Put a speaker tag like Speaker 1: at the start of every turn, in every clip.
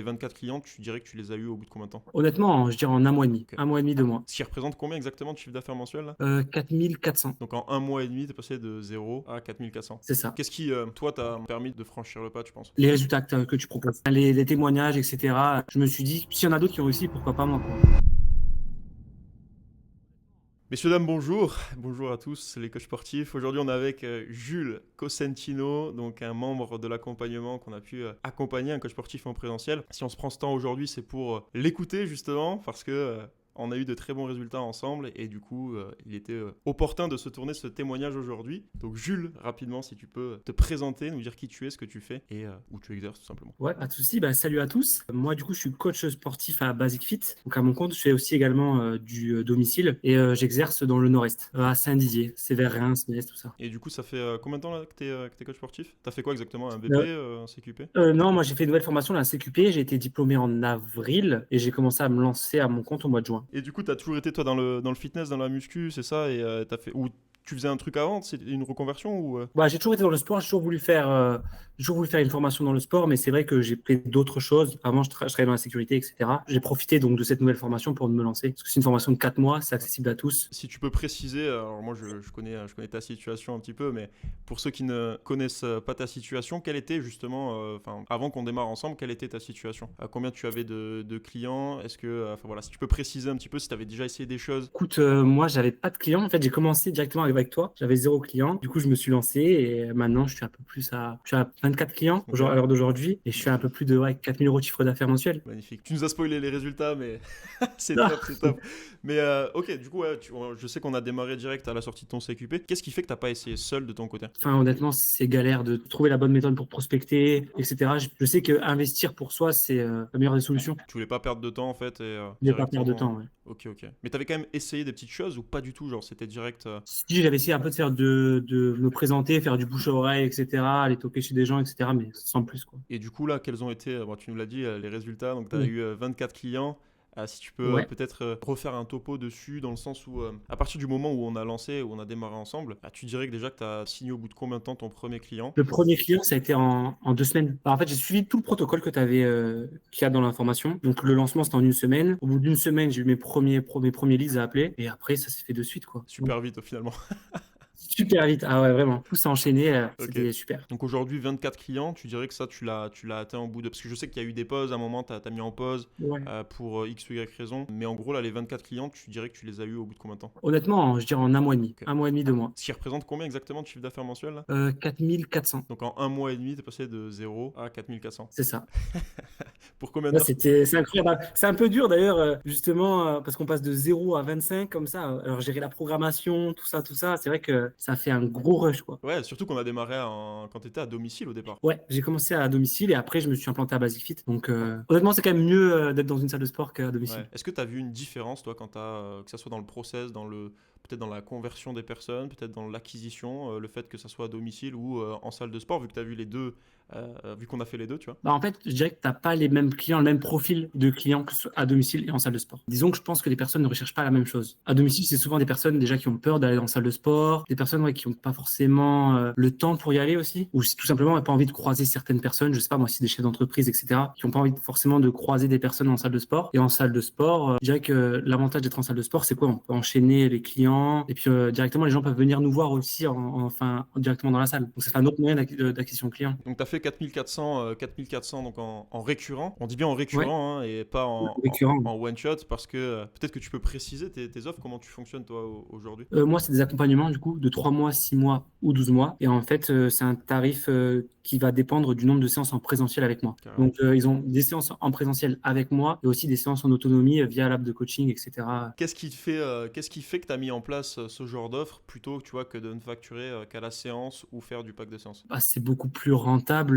Speaker 1: Les 24 clients, tu dirais que tu les as eus au bout de combien de temps?
Speaker 2: Honnêtement, je dirais en un mois et demi.
Speaker 1: Ok.
Speaker 2: Un mois et demi, 2 mois.
Speaker 1: Ce qui représente combien exactement de chiffre d'affaires mensuel là?
Speaker 2: 4400,
Speaker 1: Donc en un mois et demi, tu es passé de 0 à 4400.
Speaker 2: c'est ça.
Speaker 1: Qu'est-ce qui, toi, t'a permis de franchir le pas, tu penses?
Speaker 2: Les résultats que tu proposes, les témoignages, etc. Je me suis dit, s'il y en a d'autres qui ont réussi, pourquoi pas moi, quoi.
Speaker 1: Messieurs, dames, bonjour. Bonjour à tous les coachs sportifs. Aujourd'hui, on est avec Jules Cosentino, donc un membre de l'accompagnement qu'on a pu accompagner, un coach sportif en présentiel. Si on se prend ce temps aujourd'hui, c'est pour l'écouter justement, parce que on a eu de très bons résultats ensemble et du coup, il était opportun de se tourner ce témoignage aujourd'hui. Donc Jules, rapidement, si tu peux te présenter, nous dire qui tu es, ce que tu fais et où tu exerces tout simplement.
Speaker 2: Ouais, pas de souci. Bah, salut à tous. Moi, du coup, je suis coach sportif à Basic Fit. Donc, à mon compte, je fais aussi également du domicile et j'exerce dans le Nord-Est, à Saint-Dizier. C'est vers Reims, Metz, tout ça.
Speaker 1: Et du coup, ça fait combien de temps là, que t'es coach sportif? T'as fait quoi exactement? Un BP,
Speaker 2: Euh,
Speaker 1: un CQP?
Speaker 2: non, moi, j'ai fait une nouvelle formation, la CQP. J'ai été diplômé en avril et j'ai commencé à me lancer à mon compte au mois de juin.
Speaker 1: Et du coup, t'as toujours été toi dans le fitness, dans la muscu, c'est ça? Et t'as fait. Ou tu faisais un truc avant? C'est une reconversion ou.
Speaker 2: Bah, j'ai toujours été dans le sport, j'ai toujours voulu faire une formation dans le sport, mais c'est vrai que j'ai fait d'autres choses. Avant, je travaillais dans la sécurité, etc. J'ai profité donc de cette nouvelle formation pour me lancer. Parce que c'est une formation de 4 mois, c'est accessible à tous.
Speaker 1: Si tu peux préciser, alors moi je connais ta situation un petit peu, mais pour ceux qui ne connaissent pas ta situation, quelle était justement, enfin avant qu'on démarre ensemble, quelle était ta situation? Combien tu avais de clients? Est-ce que, enfin voilà, si tu peux préciser un petit peu si tu avais déjà essayé des choses.
Speaker 2: Écoute, moi, j'avais pas de clients. En fait, j'ai commencé directement avec toi. J'avais 0 client. Du coup, je me suis lancé et maintenant, je suis à 24 clients
Speaker 1: Ok,
Speaker 2: à l'heure d'aujourd'hui et je suis à un peu plus de 4 000 euros de chiffre d'affaires mensuel.
Speaker 1: magnifique. Tu nous as spoilé les résultats, mais c'est
Speaker 2: Ah.
Speaker 1: top, c'est top. Mais ok, du coup, ouais, je sais qu'on a démarré direct à la sortie de ton CQP. Qu'est-ce qui fait que t'as pas essayé seul de ton côté?
Speaker 2: Enfin, honnêtement, c'est galère de trouver la bonne méthode pour prospecter, etc. Je sais que investir pour soi, c'est la meilleure des solutions.
Speaker 1: Tu voulais pas perdre de temps en fait et
Speaker 2: Ne pas perdre de
Speaker 1: directement.
Speaker 2: temps. Ouais.
Speaker 1: Ok, ok. Mais t'avais quand même essayé des petites choses ou pas du tout? Genre c'était direct.
Speaker 2: Si j'avais essayé un peu de me présenter, faire du bouche à oreille, etc., aller toquer chez des gens, etc., mais sans plus, quoi.
Speaker 1: Et du coup, là, quels ont été, bon, tu nous l'as dit, les résultats. Donc, tu as
Speaker 2: Ouais.
Speaker 1: eu 24 clients. Si tu peux
Speaker 2: Ouais.
Speaker 1: peut-être refaire un topo dessus, dans le sens où, à partir du moment où on a lancé, où on a démarré ensemble, tu dirais que déjà que tu as signé au bout de combien de temps ton premier client?
Speaker 2: Le premier client, ça a été en 2 semaines. Alors, en fait, j'ai suivi tout le protocole qu'il y a dans l'information. Donc, le lancement, c'était en une semaine. Au bout d'une semaine, j'ai eu mes premiers leads à appeler. Et après, ça s'est fait de suite, quoi.
Speaker 1: Super vite, finalement.
Speaker 2: Super vite. Ah ouais, vraiment. Tout s'est enchaîné.
Speaker 1: Ok.
Speaker 2: C'était super.
Speaker 1: Donc, aujourd'hui, 24 clients, tu dirais que ça, tu l'as atteint au bout de. Parce que je sais qu'il y a eu des pauses, à un moment, tu as mis en pause
Speaker 2: Ouais.
Speaker 1: pour X ou Y raison. Mais en gros, là, les 24 clients, tu dirais que tu les as eu au bout de combien de temps?
Speaker 2: Honnêtement, je dirais en un mois et demi.
Speaker 1: Ok.
Speaker 2: Un mois et demi, 2 mois.
Speaker 1: Ce qui représente combien exactement de chiffre d'affaires mensuel là?
Speaker 2: 4400.
Speaker 1: Donc en un mois et demi, tu es passé de 0 à 4400.
Speaker 2: C'est ça.
Speaker 1: Pour combien
Speaker 2: Là,
Speaker 1: d'heures?
Speaker 2: c'est incroyable. C'est un peu dur d'ailleurs, justement, parce qu'on passe de 0 à 25 comme ça. Alors, gérer la programmation, tout ça, c'est vrai que ça fait un gros rush, quoi.
Speaker 1: Ouais, surtout qu'on a démarré quand tu étais à domicile au départ.
Speaker 2: Ouais, j'ai commencé à domicile et après, je me suis implanté à Basic Fit. Donc, honnêtement, c'est quand même mieux d'être dans une salle de sport qu'à domicile.
Speaker 1: Ouais. Est-ce que tu as vu une différence, toi, que ça soit dans le process, peut-être dans la conversion des personnes, peut-être dans l'acquisition, le fait que ça soit à domicile ou en salle de sport, vu que tu as vu les deux, vu qu'on a fait les deux, tu vois?
Speaker 2: Bah, en fait, je dirais que tu n'as pas les mêmes clients, le même profil de clients que ce soit à domicile et en salle de sport. Disons que je pense que les personnes ne recherchent pas la même chose. À domicile, c'est souvent des personnes déjà qui ont peur d'aller en salle de sport, des personnes ouais, qui n'ont pas forcément le temps pour y aller aussi, ou tout simplement n'ont pas envie de croiser certaines personnes, je sais pas moi, si des chefs d'entreprise, etc., qui n'ont pas envie forcément de croiser des personnes en salle de sport. Et en salle de sport, je dirais que l'avantage d'être en salle de sport, c'est quoi? On peut enchaîner les clients et puis directement, les gens peuvent venir nous voir aussi directement dans la salle. Donc ça fait un autre moyen d'acquisition client.
Speaker 1: Donc tu as fait 4400 donc en récurrent. On dit bien en
Speaker 2: Ouais,
Speaker 1: récurrent hein, et pas
Speaker 2: récurrent.
Speaker 1: en one shot parce que peut-être que tu peux préciser tes offres, comment tu fonctionnes toi aujourd'hui.
Speaker 2: Moi, c'est des accompagnements du coup de 3 mois, 6 mois ou 12 mois. Et en fait, c'est un tarif qui va dépendre du nombre de séances en présentiel avec moi.
Speaker 1: Carrément.
Speaker 2: Donc, ils ont des séances en présentiel avec moi et aussi des séances en autonomie via l'app de coaching, etc.
Speaker 1: Qu'est-ce qui fait que tu as mis en place ce genre d'offre plutôt tu vois, que de ne facturer qu'à la séance ou faire du pack de séance?
Speaker 2: Bah, c'est beaucoup plus rentable.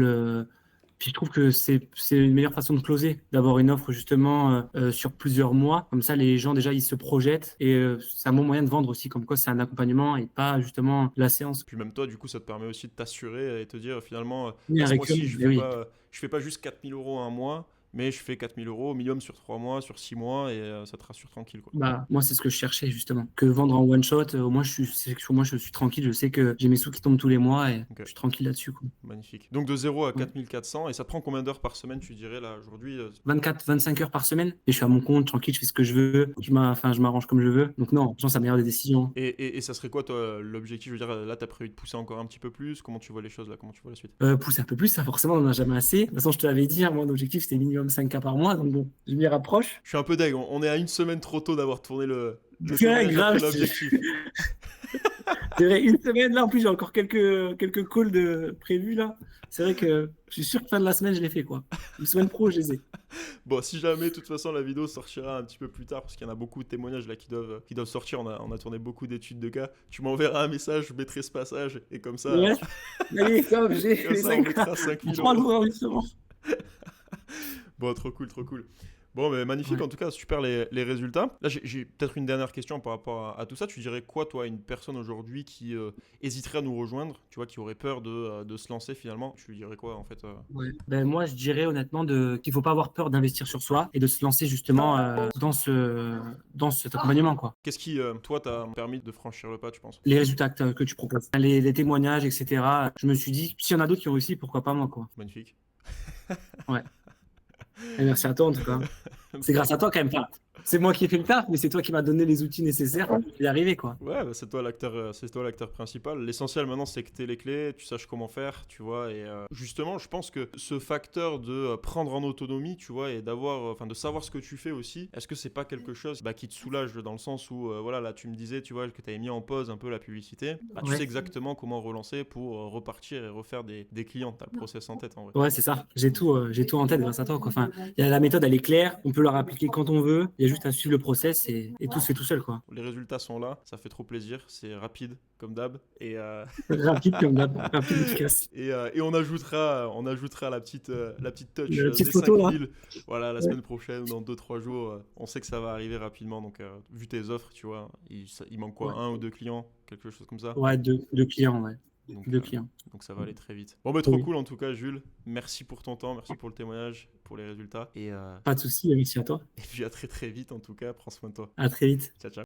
Speaker 2: Puis je trouve que c'est une meilleure façon de closer, d'avoir une offre justement sur plusieurs mois. Comme ça, les gens déjà ils se projettent et c'est un bon moyen de vendre aussi, comme quoi c'est un accompagnement et pas justement la séance.
Speaker 1: Puis même toi, du coup, ça te permet aussi de t'assurer et te dire finalement,
Speaker 2: Oui,
Speaker 1: là
Speaker 2: un
Speaker 1: ce
Speaker 2: récurrent,
Speaker 1: mois-ci, je
Speaker 2: mais
Speaker 1: fais
Speaker 2: oui.
Speaker 1: pas, je fais pas juste 4000 € un mois, mais je fais 4 000 euros au minimum sur 3 mois, sur 6 mois, et ça te rassure tranquille, quoi.
Speaker 2: Bah, moi, c'est ce que je cherchais justement. Que vendre en one shot, au moins, je suis tranquille. Je sais que j'ai mes sous qui tombent tous les mois et
Speaker 1: Ok.
Speaker 2: je suis tranquille là-dessus, quoi.
Speaker 1: Magnifique. Donc de 0 à
Speaker 2: Ouais.
Speaker 1: 4 400, et ça te prend combien d'heures par semaine, tu dirais, là, aujourd'hui
Speaker 2: 24, 25 heures par semaine et je suis à mon compte, tranquille, je fais ce que je veux. Je m'arrange comme je veux. Donc, non, je pense à la meilleure des décisions.
Speaker 1: et ça serait quoi, toi, l'objectif? Je veux dire, là, t'as prévu de pousser encore un petit peu plus. Comment tu vois les choses, là? Comment tu vois la suite?
Speaker 2: Pousser un peu plus, ça forcément, on n'en a jamais assez. De toute façon, je te l'avais dit, hein, mon objectif c'était minimum 5K par mois. Donc, bon, je m'y rapproche.
Speaker 1: Je suis un peu deg. On est à une semaine trop tôt d'avoir tourné le
Speaker 2: Ouais,
Speaker 1: témoignage après
Speaker 2: grave.
Speaker 1: l'objectif.
Speaker 2: C'est vrai, une semaine là, en plus j'ai encore quelques calls prévus là. C'est vrai que je suis sûr que fin de la semaine je les fais quoi. Une semaine pro, je les ai.
Speaker 1: Bon, si jamais, de toute façon, la vidéo sortira un petit peu plus tard, parce qu'il y en a beaucoup de témoignages là qui doivent sortir. On a tourné beaucoup d'études de cas. Tu m'enverras un message, je mettrai ce passage, et comme ça,
Speaker 2: Ouais. Allez, comme j'ai
Speaker 1: comme
Speaker 2: les
Speaker 1: ça, on
Speaker 2: 5K.
Speaker 1: mettra 5
Speaker 2: En
Speaker 1: 000
Speaker 2: 3
Speaker 1: euros.
Speaker 2: jours d'enregistrement.
Speaker 1: Bon, trop cool, trop cool. Bon, mais magnifique,
Speaker 2: Ouais.
Speaker 1: en tout cas, super les résultats. Là, j'ai peut-être une dernière question par rapport à tout ça. Tu dirais quoi, toi, à une personne aujourd'hui qui hésiterait à nous rejoindre, tu vois, qui aurait peur de se lancer finalement? Tu lui dirais quoi, en fait
Speaker 2: Ouais. Ben, moi, je dirais honnêtement qu'il faut pas avoir peur d'investir sur soi et de se lancer justement dans cet accompagnement quoi.
Speaker 1: Qu'est-ce qui, toi, t'a permis de franchir le pas, tu penses?
Speaker 2: Les résultats que tu proposes, les témoignages, etc. Je me suis dit, s'il y en a d'autres qui ont réussi, pourquoi pas moi quoi.
Speaker 1: Magnifique.
Speaker 2: Ouais. Et merci à toi en tout cas. C'est grâce à toi quand même. Enfin, c'est moi qui ai fait le taf, mais c'est toi qui m'as donné les outils nécessaires pour y arriver, quoi.
Speaker 1: Ouais, bah, c'est toi l'acteur principal. L'essentiel maintenant, c'est que tu aies les clés, tu saches comment faire, tu vois. Et justement, je pense que ce facteur de prendre en autonomie, tu vois, et de savoir ce que tu fais aussi, est-ce que c'est pas quelque chose qui te soulage dans le sens où, voilà, là, tu me disais, tu vois, que tu avais mis en pause un peu la publicité. Bah, tu
Speaker 2: Ouais.
Speaker 1: sais exactement comment relancer pour repartir et refaire des clients. Tu as le process en tête, en vrai.
Speaker 2: Ouais, c'est ça. J'ai tout en tête grâce à toi, quoi. Enfin, la méthode, elle est claire. On peut la appliquer quand on veut. Il y a juste à suivre le process et tout se fait tout seul, quoi.
Speaker 1: Les résultats sont là, ça fait trop plaisir, c'est rapide comme d'hab. Et,
Speaker 2: Rapide comme d'hab, rapide, efficace.
Speaker 1: et on ajoutera la petite touch
Speaker 2: La petite
Speaker 1: des
Speaker 2: photo, là.
Speaker 1: 5000, voilà, la
Speaker 2: Ouais.
Speaker 1: semaine prochaine ou dans 2-3 jours. On sait que ça va arriver rapidement, donc vu tes offres, tu vois, il manque quoi,
Speaker 2: Ouais,
Speaker 1: un ou deux clients, quelque chose comme ça.
Speaker 2: ouais, deux clients, ouais.
Speaker 1: Donc,
Speaker 2: Deux clients.
Speaker 1: donc ça va aller très vite. Bon, bah trop
Speaker 2: Oui.
Speaker 1: cool en tout cas, Jules. Merci pour ton temps, merci pour le témoignage, pour les résultats. Et
Speaker 2: Pas de souci, merci à toi.
Speaker 1: puis à très très vite en tout cas, prends soin de toi.
Speaker 2: À très vite.
Speaker 1: Ciao, ciao.